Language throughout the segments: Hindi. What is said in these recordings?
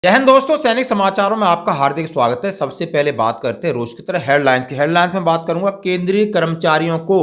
जय हिंद दोस्तों, सैनिक समाचारों में आपका हार्दिक स्वागत है। सबसे पहले बात करते हैं रोज की तरह हेडलाइंस की। हेडलाइंस में बात करूंगा केंद्रीय कर्मचारियों को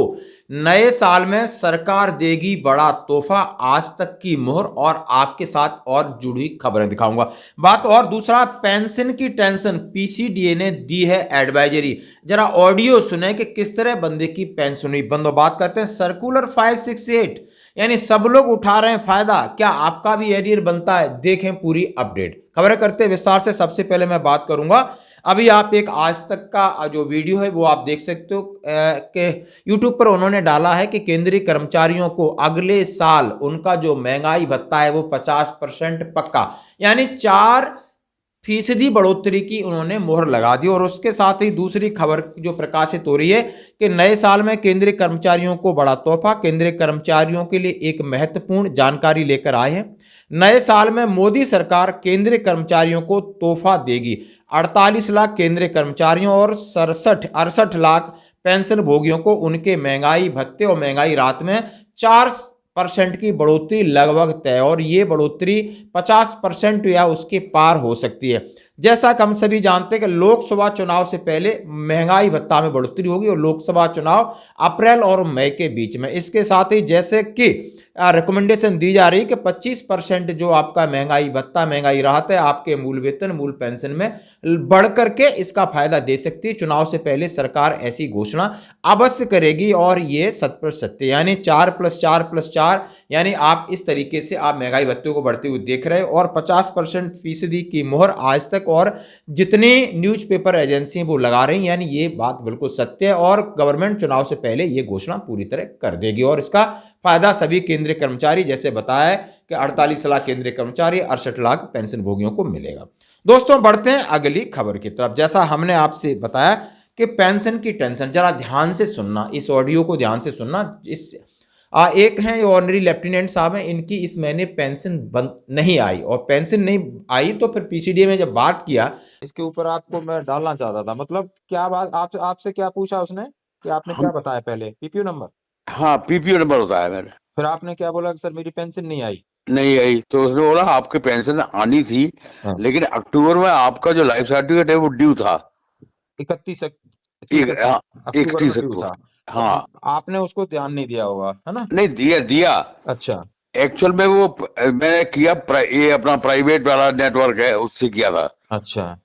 नए साल में सरकार देगी बड़ा तोहफा, आज तक की मोहर और आपके साथ और जुड़ी खबरें दिखाऊंगा। बात और दूसरा, पेंशन की टेंशन, पीसीडीए ने दी है एडवाइजरी। जरा ऑडियो सुने कि किस तरह बंदे की पेंशन हुई बंद। बात करते हैं सर्कुलर 568, यानी सब लोग उठा रहे हैं फायदा, क्या आपका भी एरियर बनता है? देखें पूरी अपडेट। खबरें करते विस्तार से। सबसे पहले मैं बात करूंगा, अभी आप एक आज तक का जो वीडियो है वो आप देख सकते हो कि यूट्यूब पर उन्होंने डाला है कि केंद्रीय कर्मचारियों को अगले साल उनका जो महंगाई भत्ता है वो 50% पक्का, यानी 4% बढ़ोतरी की उन्होंने मोहर लगा दी। और उसके साथ ही दूसरी खबर जो प्रकाशित हो रही है कि नए साल में केंद्रीय कर्मचारियों को बड़ा तोहफा, केंद्रीय कर्मचारियों के लिए एक महत्वपूर्ण जानकारी लेकर आए हैं। नए साल में मोदी सरकार केंद्रीय कर्मचारियों को तोहफा देगी। 48 लाख केंद्रीय कर्मचारियों और 68 लाख पेंशन भोगियों को उनके महंगाई भत्ते और महंगाई राहत में 4% की बढ़ोतरी लगभग तय, और ये बढ़ोतरी 50% या उसके पार हो सकती है। जैसा कि हम सभी जानते हैं कि लोकसभा चुनाव से पहले महंगाई भत्ता में बढ़ोतरी होगी और लोकसभा चुनाव अप्रैल और मई के बीच में। इसके साथ ही जैसे कि रिकमेंडेशन दी जा रही है कि 25% जो आपका महंगाई भत्ता महंगाई राहत है आपके मूल वेतन मूल पेंशन में बढ़ करके इसका फायदा दे सकती है। चुनाव से पहले सरकार ऐसी घोषणा अवश्य करेगी और ये 100% सत्य, यानी 4+4+4, यानी आप इस तरीके से आप महंगाई भत्ते को बढ़ते हुए देख रहे हो। और 50% की मोहर आज तक और जितनी न्यूज़पेपर एजेंसी वो लगा रही, यानी ये बात बिल्कुल सत्य है और गवर्नमेंट चुनाव से पहले ये घोषणा पूरी तरह कर देगी। और इसका फायदा सभी केंद्रीय कर्मचारी, जैसे बताया कि 48 लाख केंद्रीय कर्मचारी, 68 लाख पेंशन भोगियों को मिलेगा। दोस्तों बढ़ते हैं अगली खबर की तरफ। जैसा हमने आपसे बताया कि पेंशन की टेंशन, जरा ध्यान से सुनना, इस ऑडियो को ध्यान से सुनना। इस एक हैं ऑनरी लेफ्टिनेंट साहब हैं, इनकी इस महीने पेंशन बंद नहीं आई, और पेंशन नहीं आई तो फिर पीसीडीए में जब बात किया इसके ऊपर आपको मैं डालना चाहता था। मतलब क्या बात आपसे क्या पूछा उसने कि आपने क्या बताया पहले? PPO number? हाँ, पीपीओ नंबर होता है मैंने। फिर आपने क्या बोला कि सर मेरी पेंशन नहीं आई? नहीं आई तो उसने बोला आपके पेंशन आनी थी, हाँ। लेकिन अक्टूबर में आपका जो लाइफ सर्टिफिकेट है वो ड्यू था। 31 अक्टूबर में 31 ड्यू था। अक्टूबर। हाँ, तो आपने उसको ध्यान नहीं दिया होगा, है ना? नहीं दिया दिया। अच्छा। एक्चुअल में वो मैंने किया ये अपना प्राइवेट वाला नेटवर्क है उससे किया था, अच्छा,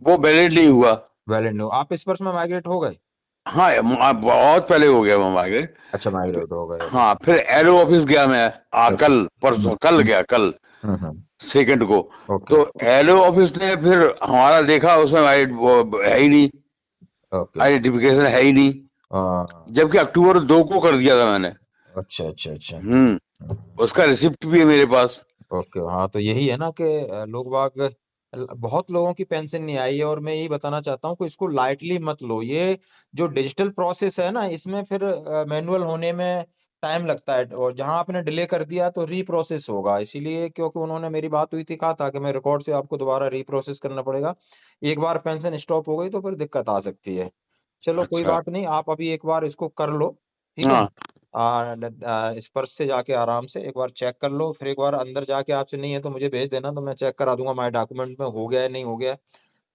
वो वैलिड नहीं हुआ। Valid no. आप इस वर्ष में माइग्रेट हो गए? हाँ, बहुत पहले हो गया वो माइग्रेट। अच्छा, माइग्रेट हो गए। हाँ, फिर एलओ ऑफिस गया मैं, कल परसों कल गया, कल हम्म। सेकंड को। ओके। तो एलओ ऑफिस ने फिर हमारा देखा, उसमें वो है ही नहीं, ओके। आइडेंटिफिकेशन है ही नहीं, जबकि अक्टूबर 2 को कर दिया था मैंने। अच्छा अच्छा अच्छा। उसका रिसिप्ट भी है मेरे पास। ओके। हाँ, तो यही है ना कि लोग बाग, बहुत लोगों की पेंशन नहीं आई है। और मैं यही बताना चाहता हूँ कि इसको लाइटली मत लो। ये जो डिजिटल प्रोसेस है ना, इसमें फिर मैनुअल होने में टाइम लगता है, और जहां आपने डिले कर दिया तो रीप्रोसेस होगा। इसीलिए, क्योंकि उन्होंने, मेरी बात हुई थी, कहा था कि मैं रिकॉर्ड से आपको दोबारा रीप्रोसेस करना पड़ेगा। एक बार पेंशन स्टॉप हो गई तो फिर दिक्कत आ सकती है। चलो कोई अच्छा। बात नहीं, आप अभी एक बार इसको कर लो, ठीक है? हाँ स्पर्श से जाके आराम से एक बार चेक कर लो। फिर एक बार अंदर जाके आपसे नहीं है तो मुझे भेज देना, तो मैं चेक करा दूंगा माय डॉक्यूमेंट में हो गया है नहीं हो गया है।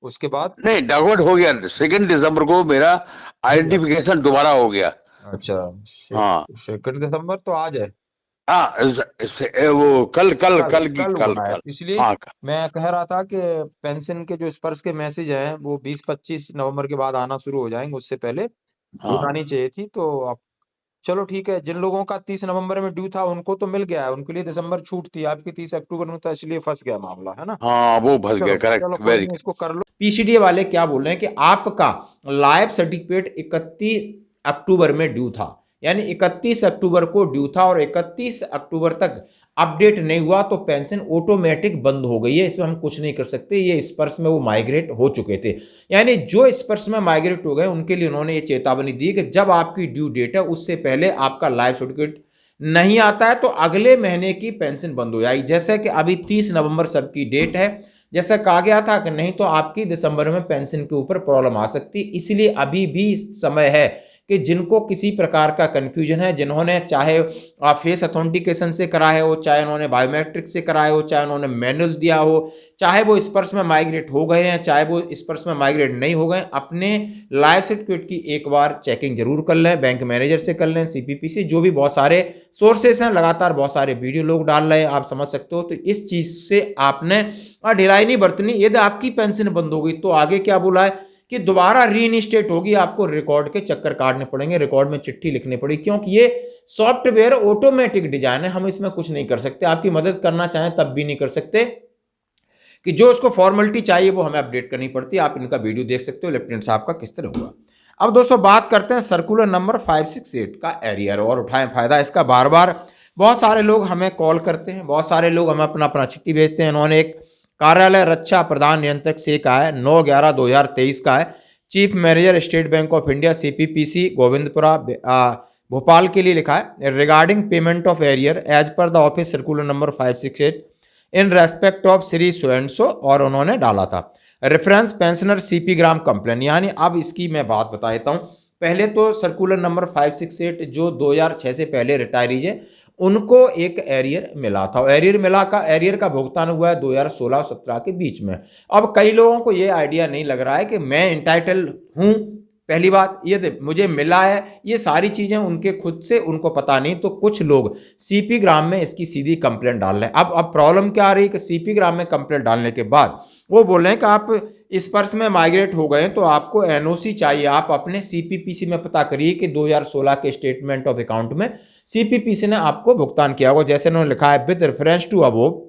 उसके बाद नहीं, डॉक्यूमेंट हो गया, 2 दिसंबर को मेरा हो गया। आइडेंटिफिकेशन दोबारा हो गया। अच्छा, हाँ 2 दिसंबर तो आज है। हाँ, वो कल कल कल कल की कल कल हुआ है, कल। तो इसलिए हाँ मैं कह रहा था कि पेंशन के जो स्पर्श के मैसेज हैं वो 20-25 नवंबर के बाद आना शुरू हो जाएंगे, उससे पहले जून हाँ आनी चाहिए थी। तो आप, चलो ठीक है। जिन लोगों का 30 नवंबर में ड्यू था उनको तो मिल गया है, उनके लिए दिसंबर छूट थी। आपकी 30 अक्टूबर में था, इसलिए फंस गया मामला, है ना? हाँ, वो फंस चलो गया, चलो, करेक्ट, कोई वेरी। नहीं, इसको कर लो। पीसीडीए वाले क्या बोल रहे हैं कि आपका लाइफ सर्टिफिकेट 31 अक्टूबर में ड्यू था, यानी 31 अक्टूबर को ड्यू था, और 31 अक्टूबर तक अपडेट नहीं हुआ तो पेंशन ऑटोमेटिक बंद हो गई है। इसमें हम कुछ नहीं कर सकते। ये स्पर्श में वो माइग्रेट हो चुके थे, यानी जो स्पर्श में माइग्रेट हो गए उनके लिए उन्होंने ये चेतावनी दी कि जब आपकी ड्यू डेट है उससे पहले आपका लाइफ सर्टिफिकेट नहीं आता है तो अगले महीने की पेंशन बंद हो जाएगी। जैसे कि अभी 30 नवंबर सबकी डेट है, जैसा कहा गया था कि नहीं तो आपकी दिसंबर में पेंशन के ऊपर प्रॉब्लम आ सकती है। इसलिए अभी भी समय है कि जिनको किसी प्रकार का कन्फ्यूजन है, जिन्होंने चाहे फेस ऑथेंटिकेशन से कराया हो, चाहे उन्होंने बायोमेट्रिक से कराया हो, चाहे उन्होंने मैनुअल दिया हो, चाहे वो स्पर्श में माइग्रेट हो गए हैं, चाहे वो स्पर्श में माइग्रेट नहीं हो गए, अपने लाइफ सर्टिफिकेट की एक बार चेकिंग जरूर कर लें, बैंक मैनेजर से कर लें, सीपीपी से, जो भी बहुत सारे सोर्सेस हैं, लगातार बहुत सारे वीडियो लोग डाल रहे हैं, आप समझ सकते हो। तो इस चीज से आपने ढिलाई नहीं बरतनी। यदि आपकी पेंशन बंद हो गई तो आगे क्या बोला है कि दोबारा रीइंस्टेट होगी, आपको रिकॉर्ड के चक्कर काटने पड़ेंगे, रिकॉर्ड में चिट्ठी लिखनी पड़ेगी, क्योंकि ये सॉफ्टवेयर ऑटोमेटिक डिजाइन है, हम इसमें कुछ नहीं कर सकते, आपकी मदद करना चाहें तब भी नहीं कर सकते, कि जो उसको फॉर्मेलिटी चाहिए वो हमें अपडेट करनी पड़ती है। आप इनका वीडियो देख सकते हो लेफ्टिनेंट साहब का किस तरह हुआ। अब दोस्तों बात करते हैं सर्कुलर नंबर 568 का एरियर, और उठाएं फायदा इसका। बार बार बहुत सारे लोग हमें कॉल करते हैं, बहुत सारे लोग हमें अपना अपना चिट्ठी भेजते हैं। इन्होंने एक कार्यालय रक्षा प्रधान नियंत्रक से का है, 9/11/2023 का है, chief manager State Bank of India CPPC Govindpura Bhopal के लिए लिखा है, regarding payment of arrear as per the office circular number 568 in respect of Shri so and so, और उन्होंने डाला था reference pensioner CP gram complain. यानी अब इसकी मैं बात बता देता हूँ। पहले तो सर्कुलर नंबर 568 जो 2006 से पहले रिटायरीज है उनको एक एरियर मिला था, एरियर का भुगतान हुआ है 2016-17 के बीच में। अब कई लोगों को ये आइडिया नहीं लग रहा है कि मैं इंटाइटल हूँ, पहली बात ये मुझे मिला है, ये सारी चीजें उनके खुद से उनको पता नहीं, तो कुछ लोग CP ग्राम में इसकी सीधी कंप्लेंट डाल रहे हैं। अब प्रॉब्लम क्या आ रही है कि CP ग्राम में कंप्लेंट डालने के बाद वो बोल रहे हैं कि आप स्पर्श में माइग्रेट हो गए तो आपको NOC चाहिए। आप अपने CPPC में पता करिए कि 2016 के स्टेटमेंट ऑफ अकाउंट में CPPC ने आपको भुगतान किया होगा। जैसे उन्होंने लिखा है, with reference to above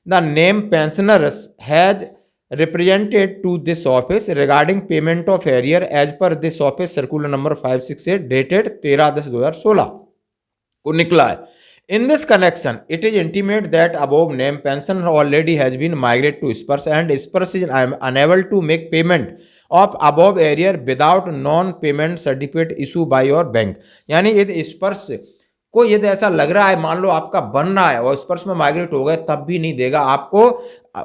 the name pensioners has represented to this office regarding payment of arrear as per this office circular number 568 dated 13/10/2016 को निकला है। In this connection, it is intimate that above named pension already has been migrated to Spurs and Spurs is unable to make payment of above arrear without non-payment certificate issued by your bank। यानी यदि स्पर्श को यदि ऐसा लग रहा है, मान लो आपका बन रहा है और स्पर्श में माइग्रेट हो गए, तब भी नहीं देगा आपको।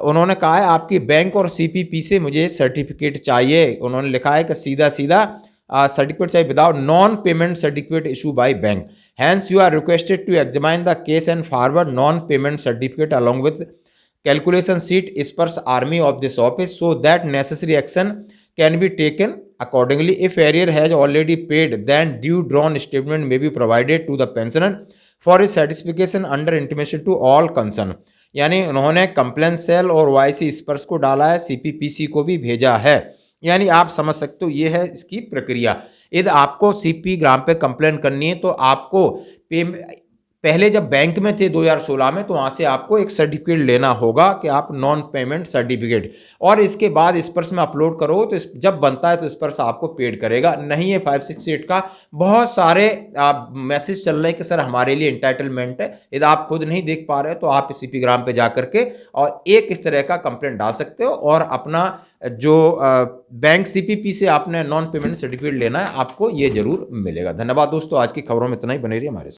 उन्होंने कहा है आपकी बैंक और CPP से मुझे सर्टिफिकेट चाहिए। उन्होंने लिखा है कि सीधा सर्टिफिकेट चाहिए without non payment certificate issue by bank, hence you are requested to examine the case and forward non payment certificate along with calculation sheet Sparsh army of this office so that necessary action can be taken accordingly. If arrear has already paid, then due drawn statement may be provided to the pensioner for his satisfaction under intimation to all concerned। यानी उन्होंने कंप्लेन सेल और YC स्पर्श को डाला है, CPPC को भी भेजा है। यानी आप समझ सकते हो ये है इसकी प्रक्रिया। यदि आपको CP ग्राम पे कंप्लेन करनी है तो आपको पहले जब बैंक में थे 2016 में, तो वहाँ से आपको एक सर्टिफिकेट लेना होगा कि आप नॉन पेमेंट सर्टिफिकेट, और इसके बाद स्पर्श में अपलोड करो तो जब बनता है तो स्पर्श आपको पेड करेगा। नहीं है 568 का बहुत सारे मैसेज चल रहे हैं कि सर हमारे लिए इंटाइटलमेंट है। यदि आप खुद नहीं देख पा रहे तो आप CP ग्राम पे जा करके और एक इस तरह का कंप्लेंट डाल सकते हो, और अपना जो बैंक CPP से आपने नॉन पेमेंट सर्टिफिकेट लेना है आपको ये जरूर मिलेगा। धन्यवाद दोस्तों, आज की खबरों में इतना ही, बने रहिए हमारे साथ।